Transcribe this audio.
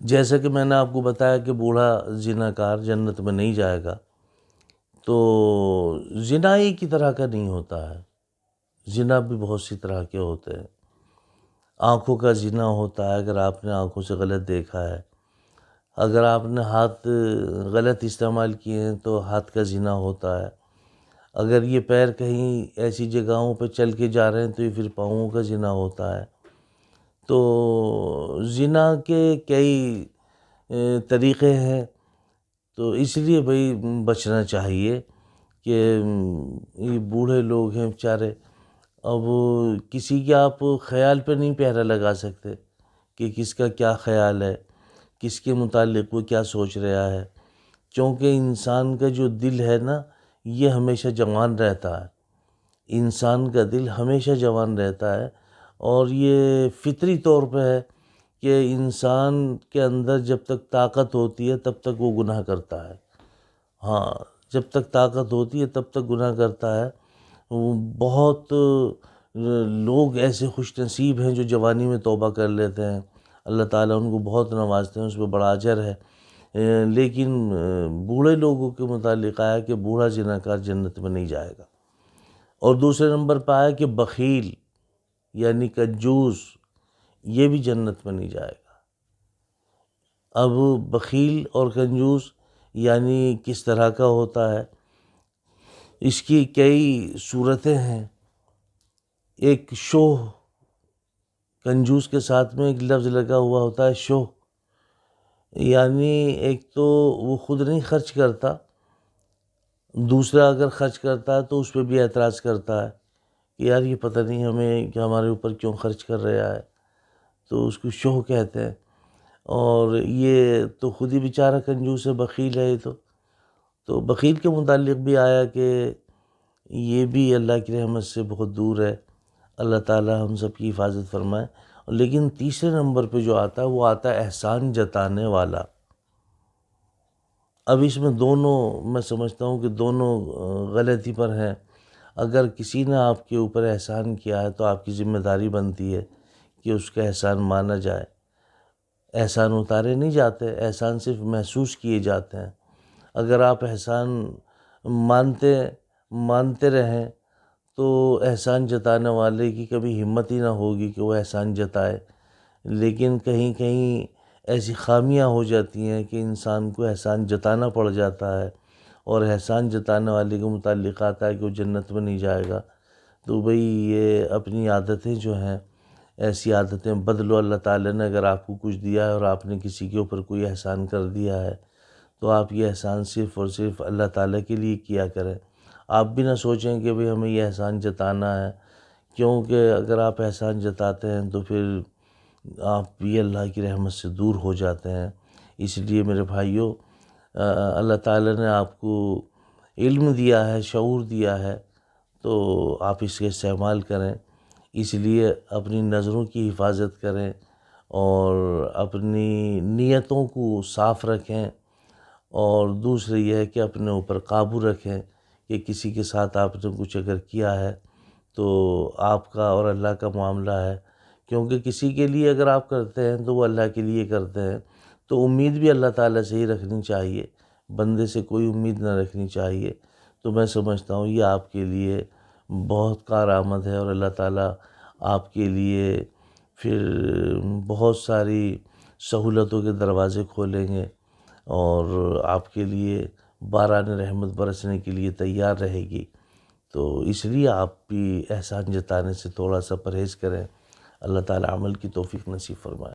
جیسا کہ میں نے آپ کو بتایا کہ بوڑھا زناکار جنت میں نہیں جائے گا، تو زنا ایک ہی طرح کا نہیں ہوتا ہے، زنا بھی بہت سی طرح کے ہوتے ہیں۔ آنکھوں کا زنا ہوتا ہے، اگر آپ نے آنکھوں سے غلط دیکھا ہے، اگر آپ نے ہاتھ غلط استعمال کیے ہیں تو ہاتھ کا زنا ہوتا ہے، اگر یہ پیر کہیں ایسی جگہوں پہ چل کے جا رہے ہیں تو یہ پھر پاؤں کا زنا ہوتا ہے۔ تو زنا کے کئی طریقے ہیں، تو اس لیے بھئی بچنا چاہیے کہ یہ بوڑھے لوگ ہیں بیچارے، اب کسی کے آپ خیال پہ نہیں پہرا لگا سکتے کہ کس کا کیا خیال ہے، کس کے متعلق وہ کیا سوچ رہا ہے، کیونکہ انسان کا جو دل ہے نا یہ ہمیشہ جوان رہتا ہے، انسان کا دل ہمیشہ جوان رہتا ہے، اور یہ فطری طور پہ ہے کہ انسان کے اندر جب تک طاقت ہوتی ہے تب تک وہ گناہ کرتا ہے۔ ہاں، جب تک طاقت ہوتی ہے تب تک گناہ کرتا ہے۔ بہت لوگ ایسے خوش نصیب ہیں جو جوانی میں توبہ کر لیتے ہیں، اللہ تعالیٰ ان کو بہت نوازتے ہیں، اس پہ بڑا اجر ہے۔ لیکن بوڑھے لوگوں کے متعلق آیا کہ بوڑھا زناکار جنت میں نہیں جائے گا۔ اور دوسرے نمبر پہ آیا کہ بخیل یعنی کنجوس، یہ بھی جنت میں نہیں جائے گا۔ اب بخیل اور کنجوس یعنی کس طرح کا ہوتا ہے، اس کی کئی صورتیں ہیں۔ ایک شوہ، کنجوس کے ساتھ میں ایک لفظ لگا ہوا ہوتا ہے شوہ، یعنی ایک تو وہ خود نہیں خرچ کرتا، دوسرا اگر خرچ کرتا ہے تو اس پہ بھی اعتراض کرتا ہے کہ یار یہ پتہ نہیں ہمیں کہ ہمارے اوپر کیوں خرچ کر رہا ہے، تو اس کو شوہ کہتے ہیں۔ اور یہ تو خود ہی بیچارہ کنجوس ہے، بخیل ہے یہ تو بخیل کے متعلق بھی آیا کہ یہ بھی اللہ کی رحمت سے بہت دور ہے، اللہ تعالیٰ ہم سب کی حفاظت فرمائے۔ لیکن تیسرے نمبر پہ جو آتا ہے وہ آتا ہے احسان جتانے والا۔ اب اس میں دونوں میں سمجھتا ہوں کہ دونوں غلطی پر ہیں۔ اگر کسی نے آپ کے اوپر احسان کیا ہے تو آپ کی ذمہ داری بنتی ہے کہ اس کا احسان مانا جائے۔ احسان اتارے نہیں جاتے، احسان صرف محسوس کیے جاتے ہیں۔ اگر آپ احسان مانتے رہیں تو احسان جتانے والے کی کبھی ہمت ہی نہ ہوگی کہ وہ احسان جتائے۔ لیکن کہیں کہیں ایسی خامیاں ہو جاتی ہیں کہ انسان کو احسان جتانا پڑ جاتا ہے، اور احسان جتانے والے کے متعلق آتا ہے کہ وہ جنت میں نہیں جائے گا۔ تو بھئی یہ اپنی عادتیں جو ہیں، ایسی عادتیں بدلو۔ اللہ تعالیٰ نے اگر آپ کو کچھ دیا ہے اور آپ نے کسی کے اوپر کوئی احسان کر دیا ہے تو آپ یہ احسان صرف اور صرف اللہ تعالیٰ کے لیے کیا کریں۔ آپ بھی نہ سوچیں کہ بھئی ہمیں یہ احسان جتانا ہے، کیونکہ اگر آپ احسان جتاتے ہیں تو پھر آپ بھی اللہ کی رحمت سے دور ہو جاتے ہیں۔ اس لیے میرے بھائیوں، اللہ تعالیٰ نے آپ کو علم دیا ہے، شعور دیا ہے، تو آپ اس کے استعمال کریں۔ اس لیے اپنی نظروں کی حفاظت کریں اور اپنی نیتوں کو صاف رکھیں، اور دوسرے یہ ہے کہ اپنے اوپر قابو رکھیں کہ کسی کے ساتھ آپ نے کچھ اگر کیا ہے تو آپ کا اور اللہ کا معاملہ ہے، کیونکہ کسی کے لیے اگر آپ کرتے ہیں تو وہ اللہ کے لیے کرتے ہیں، تو امید بھی اللہ تعالیٰ سے ہی رکھنی چاہیے، بندے سے کوئی امید نہ رکھنی چاہیے۔ تو میں سمجھتا ہوں یہ آپ کے لیے بہت کارآمد ہے، اور اللہ تعالیٰ آپ کے لیے پھر بہت ساری سہولتوں کے دروازے کھولیں گے، اور آپ کے لیے باران رحمت برسنے کے لیے تیار رہے گی۔ تو اس لیے آپ بھی احسان جتانے سے تھوڑا سا پرہیز کریں۔ اللہ تعالیٰ عمل کی توفیق نصیب فرمائے۔